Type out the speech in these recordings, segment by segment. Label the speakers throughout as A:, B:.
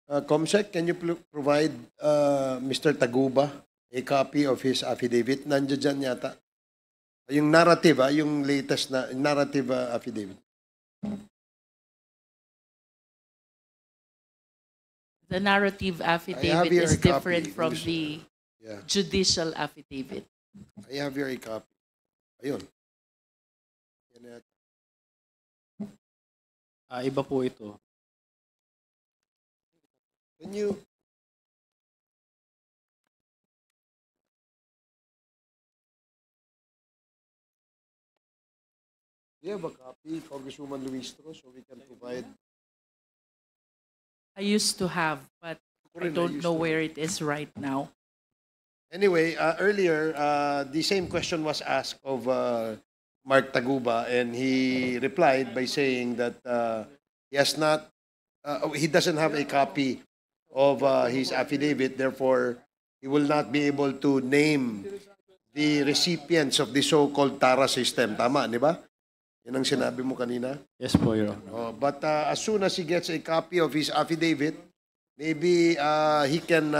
A: Comsec, can you provide Mr. Taguba a copy of his affidavit? Nandiyan dyan yata. Yung narrative, yung latest na narrative affidavit.
B: The narrative affidavit
A: here
B: is
A: a copy.
B: different from the judicial affidavit.
A: I have here a copy. Ayun. Yan na yata.
C: Iba po ito.
A: Can you... Do you have a copy, Congresswoman Luistro, so we can provide...
B: I used to have, but I don't know where it is right now.
A: Anyway, earlier, the same question was asked of Mark Taguba, and he replied by saying that he doesn't have a copy of his affidavit, therefore, he will not be able to name the recipients of the so-called TARA system. Tama, di ba? Yan ang sinabi mo kanina.
C: Yes po, Your Honor.
A: But as soon as he gets a copy of his affidavit, maybe he can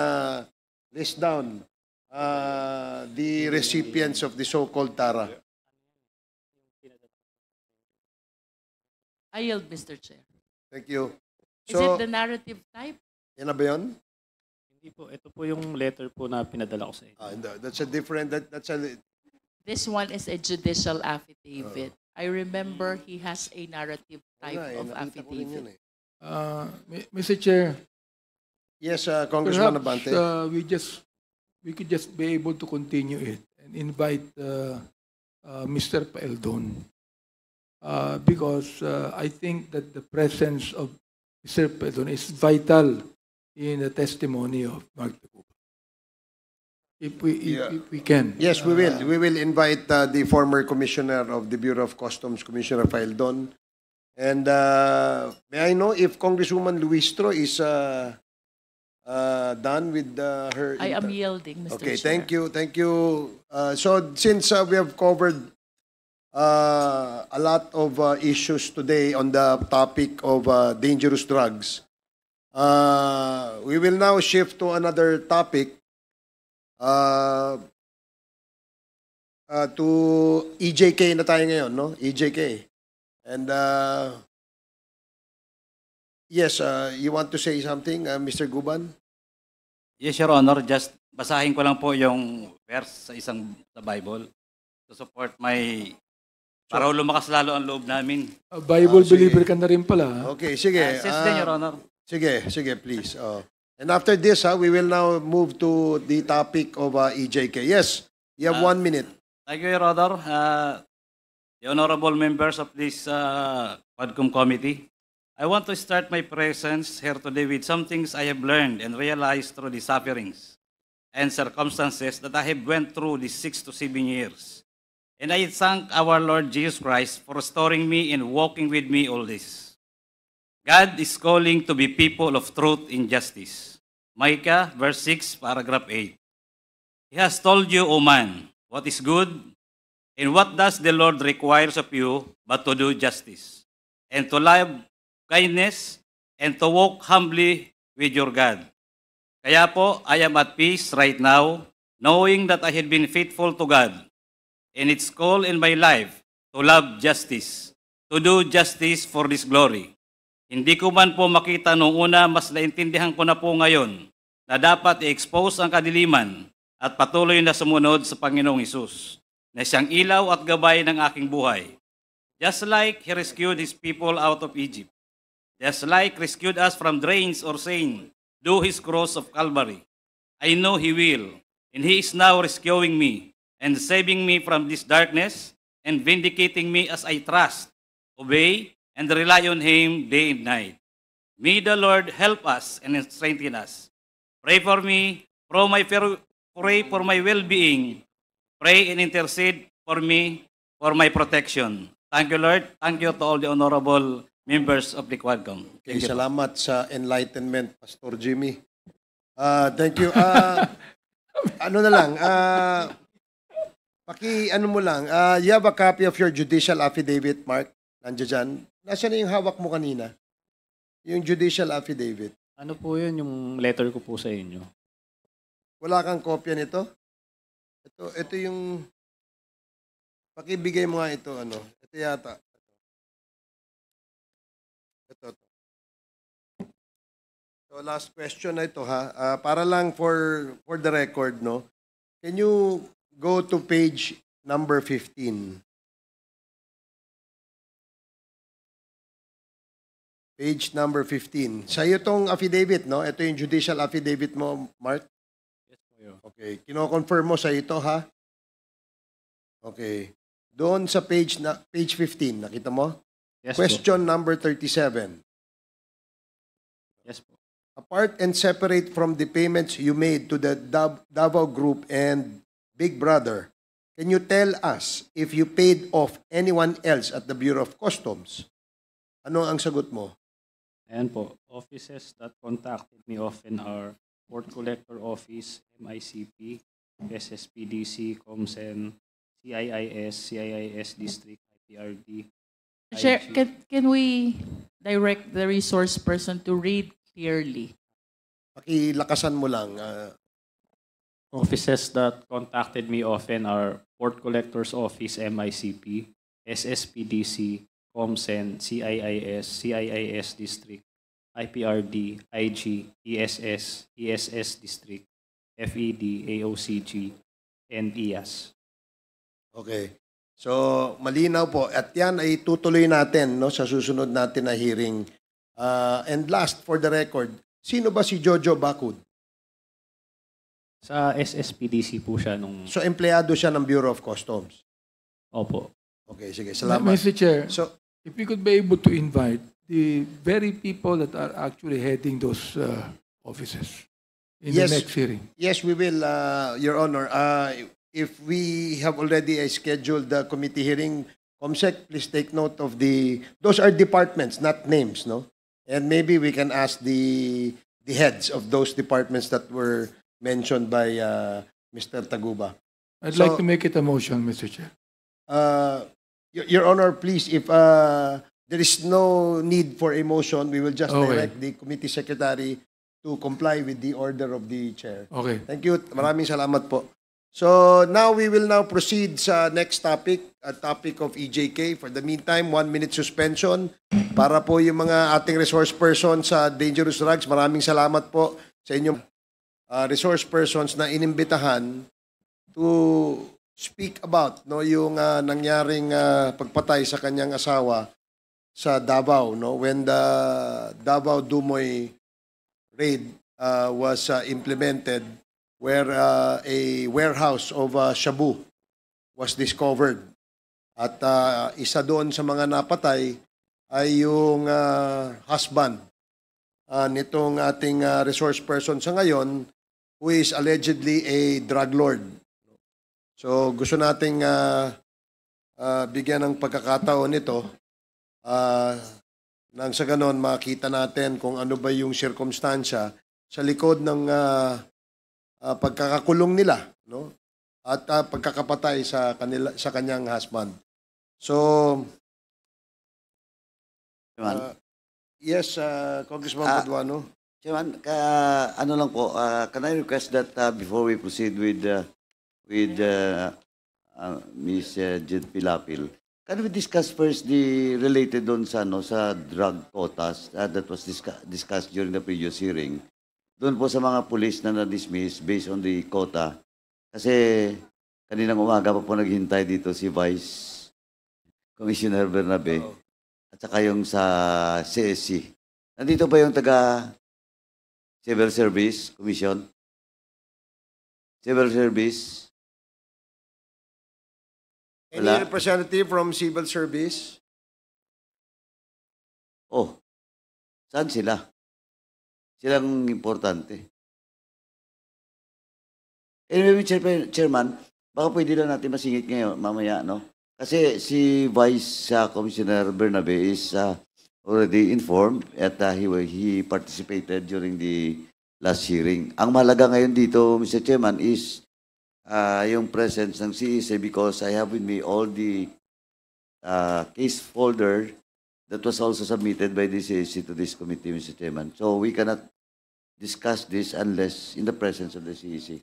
A: list down the recipients of the so-called TARA.
B: I yield, Mr. Chair.
A: Thank you.
B: Is it the narrative type?
A: Yan na ba yun?
C: Hindi po, ito po yung letter po na pinadala ko sa inyo.
A: That's a different,
B: This one is a judicial affidavit. I remember he has a narrative type of affidavit.
D: Mr. Chair,
A: yes, Congressman
D: perhaps
A: Abante.
D: we could just be able to continue it and invite Mr. Paeldon because I think that the presence of Mr. Paeldon is vital in the testimony of Mark Taguba. If we can.
A: Yes, we will. We will invite the former commissioner of the Bureau of Customs, Commissioner Paeldon. And may I know if Congresswoman Luistro is done with her...
B: I am yielding, Mr.
A: Okay,
B: Chair.
A: thank you. So since we have covered a lot of issues today on the topic of dangerous drugs, we will now shift to another topic, to EJK na tayo ngayon, no? EJK. And yes, you want to say something, Mr. Guban?
E: Yes, Your Honor. Just basahin ko lang po yung verse sa sa Bible to support my... Para lumakas lalo ang loob namin.
D: Bible believer ka na rin pala.
A: Okay, sige.
E: Yes, then, Your Honor.
A: Sige, please. And after this, we will now move to the topic of EJK. Yes, you have 1 minute.
E: Thank you, Your Honor. The honorable members of this Quadcom Committee, I want to start my presence here today with some things I have learned and realized through the sufferings and circumstances that I have went through these 6 to 7 years. And I thank our Lord Jesus Christ for restoring me and walking with me all this. God is calling to be people of truth and justice. Micah, verse 6, paragraph 8. He has told you, O man, what is good, and what does the Lord requires of you but to do justice, and to love kindness, and to walk humbly with your God. Kaya po, I am at peace right now, knowing that I had been faithful to God, and its call in my life to love justice, to do justice for this glory. Hindi ko man po makita noong una, mas naintindihan ko na po ngayon na dapat i-expose ang kadiliman at patuloy na sumunod sa Panginoong Hesus, na siyang ilaw at gabay ng aking buhay. Just like He rescued His people out of Egypt, just like rescued us from drains or saying, do His cross of Calvary, I know He will, and He is now rescuing me and saving me from this darkness and vindicating me as I trust, obey, and rely on Him day and night. May the Lord help us and strengthen us. Pray for me, pray for my well-being, pray and intercede for me, for my protection. Thank you, Lord. Thank you to all the honorable members of the Quadcom.
A: Okay, salamat sa enlightenment, Pastor Jimmy. Thank you. Ano na lang, ano mo lang, you have a copy of your judicial affidavit, Mark? Nandiyan dyan. Nasaan na yung hawak mo kanina? Yung judicial affidavit.
C: Ano po yun, yung letter ko po sa inyo?
A: Wala kang kopya nito? Ito yung, pakibigay mo nga ito, ano, ito yata. Ito. So last question na ito ha. Para lang for the record, no. Can you go to page number 15? Page number 15. Sa'yo tong affidavit, no? Ito yung judicial affidavit mo, Mark.
C: Yes po yun.
A: Okay. Kino-confirm mo sa ito, ha? Okay. Doon sa page 15, nakita mo?
C: Yes
A: Question number 37.
C: po. Yes po.
A: Apart and separate from the payments you made to the Davao Group and Big Brother, can you tell us if you paid off anyone else at the Bureau of Customs? Ano ang sagot mo?
C: Ayan po, offices that contacted me often are Port Collector Office, MICP, SSPDC, COMSEN, CIIS District, IPRD.
B: Chair,
C: IG.
B: can we direct the resource person to read clearly?
A: Pakilakasan mo lang.
C: Offices that contacted me often are Port Collector's Office, MICP, SSPDC, COMSEN, CIIS District, IPRD, IG, ESS District, FED, AOCG, and IAS.
A: Okay. So, malinaw po. At yan ay tutuloy natin, no, sa susunod natin na hearing. And last, for the record, sino ba si Jojo Bacud?
C: Sa SSPDC po siya nung...
A: So, empleyado siya ng Bureau of Customs.
C: Opo.
A: Okay, sige. Salamat.
D: Mr. Chair,
A: So,
D: if we could be able to invite the very people that are actually heading those offices in
A: Yes.
D: the next hearing.
A: yes, we will, Your Honor. If we have already scheduled the committee hearing, COMSEC, please take note of those are departments, not names, no? And maybe we can ask the heads of those departments that were mentioned by Mr. Taguba.
D: I'd
A: So-
D: like to make it a motion, Mr. Chair.
A: Your Honor, please, if there is no need for a motion, we will just
D: Okay.
A: direct the committee secretary to comply with the order of the chair.
D: Okay.
A: Thank you. Maraming salamat po. So now we will now proceed sa next topic, a topic of EJK. For the meantime, 1-minute suspension para po yung mga ating resource persons sa dangerous drugs. Maraming salamat po sa inyong resource persons na inimbitahan to speak about yung nangyaring pagpatay sa kanyang asawa sa Davao, no, when the Davao Dumoy raid was implemented, where a warehouse of shabu was discovered. At isa doon sa mga napatay ay yung husband nitong ating resource person sa ngayon, who is allegedly a drug lord. So gusto nating bigyan ng pagkakataon nito nang sa ganon makita natin kung ano ba yung sirkumstansya sa likod ng pagkakakulong nila, no? At pagkakapatay sa kanyang husband. So yes, Congressman Paduano.
F: Chairman, ano lang po, can I request that before we proceed with Ms. Jed Pilapil, can we discuss first the related doon sa drug quotas that was discussed during the previous hearing? Doon po sa mga police na na-dismiss based on the quota. Kasi kaninang umaga pa po naghintay dito si Vice Commissioner Bernabe at saka yung sa CSC. Nandito ba yung taga Civil Service Commission? Civil Service?
A: Any
F: Wala.
A: representative from civil service?
F: Oh, saan sila? Silang importante. Anyway, Chairman, baka pwede lang natin masingit ngayon, mamaya, no? Kasi si Vice Commissioner Bernabe is already informed at he participated during the last hearing. Ang mahalaga ngayon dito, Mr. Chairman, is yung presence ng CEC because I have with me all the case folder that was also submitted by the CEC to this committee, Mr. Chairman. So we cannot discuss this unless in the presence of the CEC.